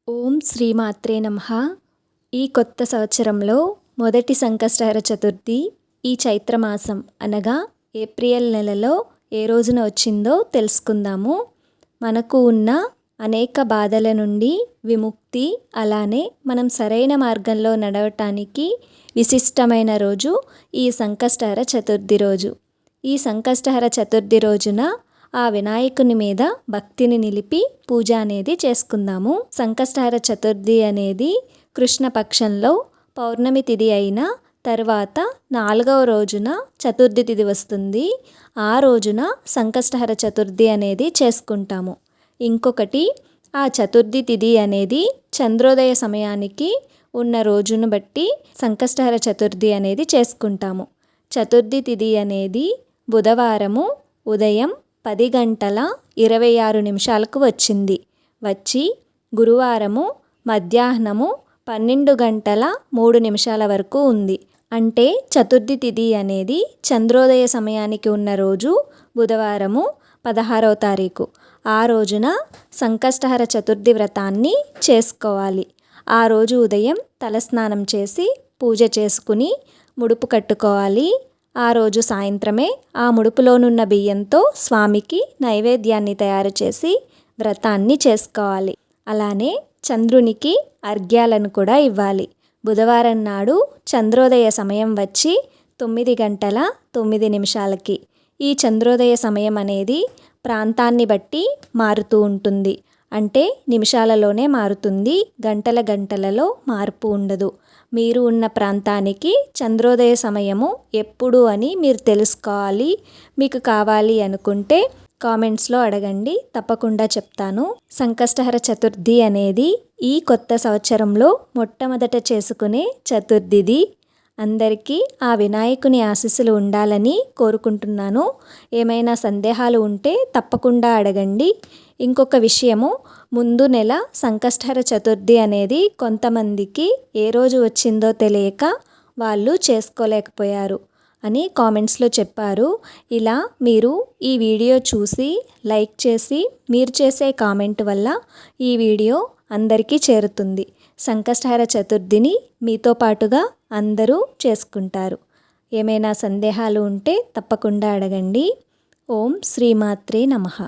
ఓం శ్రీమాత్రే నమః. ఈ కొత్త సంవత్సరంలో మొదటి సంకష్టహర చతుర్థి ఈ చైత్రమాసం అనగా ఏప్రిల్ నెలలో ఏ రోజున వచ్చిందో తెలుసుకుందాము. మనకు ఉన్న అనేక బాధల నుండి విముక్తి, అలానే మనం సరైన మార్గంలో నడవటానికి విశిష్టమైన రోజు ఈ సంకష్టహర చతుర్థి రోజు. ఈ సంకష్టహర చతుర్థి రోజున ఆ వినాయకుని మీద భక్తిని నిలిపి పూజ అనేది చేసుకుందాము. సంకష్టహర చతుర్థి అనేది కృష్ణపక్షంలో పౌర్ణమి తిథి అయిన తర్వాత 4వ రోజున చతుర్థి తిథి వస్తుంది. ఆ రోజున సంకష్టహర చతుర్థి అనేది చేసుకుంటాము. ఇంకొకటి, ఆ చతుర్థి తిథి అనేది చంద్రోదయ సమయానికి ఉన్న రోజును బట్టి సంకష్టహర చతుర్థి అనేది చేసుకుంటాము. చతుర్థి తిథి అనేది బుధవారము ఉదయం 10:26 వచ్చింది. వచ్చి గురువారము మధ్యాహ్నము 12:03 వరకు ఉంది. అంటే చతుర్థి తిథి అనేది చంద్రోదయ సమయానికి ఉన్న రోజు బుధవారము 16వ తారీఖు. ఆ రోజున సంకష్టహర చతుర్థి వ్రతాన్ని చేసుకోవాలి. ఆ రోజు ఉదయం తలస్నానం చేసి పూజ చేసుకుని ముడుపు కట్టుకోవాలి. ఆ రోజు సాయంత్రమే ఆ ముడుపులోనున్న బియ్యంతో స్వామికి నైవేద్యాన్ని తయారు చేసి వ్రతాన్ని చేసుకోవాలి. అలానే చంద్రునికి అర్ఘ్యాలను కూడా ఇవ్వాలి. బుధవారం నాడు చంద్రోదయ సమయం వచ్చి 9:09. ఈ చంద్రోదయ సమయం అనేది ప్రాంతాన్ని బట్టి మారుతూ ఉంటుంది. అంటే నిమిషాలలోనే మారుతుంది, గంటలలో మార్పు ఉండదు. మీరు ఉన్న ప్రాంతానికి చంద్రోదయ సమయము ఎప్పుడు అని మీరు తెలుసుకోవాలి. మీకు కావాలి అనుకుంటే కామెంట్స్లో అడగండి, తప్పకుండా చెప్తాను. సంకష్టహర చతుర్థి అనేది ఈ కొత్త సంవత్సరంలో మొట్టమొదట చేసుకునే చతుర్థిది. అందరికీ ఆ వినాయకుని ఆశీస్సులు ఉండాలని కోరుకుంటున్నాను. ఏమైనా సందేహాలు ఉంటే తప్పకుండా అడగండి. ఇంకొక విషయము, ముందు నెల సంకష్టహర చతుర్థి అనేది కొంతమందికి ఏ రోజు వచ్చిందో తెలియక వాళ్ళు చేసుకోలేకపోయారు అని కామెంట్స్లో చెప్పారు. ఇలా మీరు ఈ వీడియో చూసి లైక్ చేసి మీరు చేసే కామెంట్ వల్ల ఈ వీడియో అందరికీ చేరుతుంది. సంకష్టహర చతుర్థిని మీతో పాటుగా అందరూ చేసుకుంటారు. ఏమైనా సందేహాలు ఉంటే తప్పకుండా అడగండి. ఓం శ్రీమాత్రే నమః.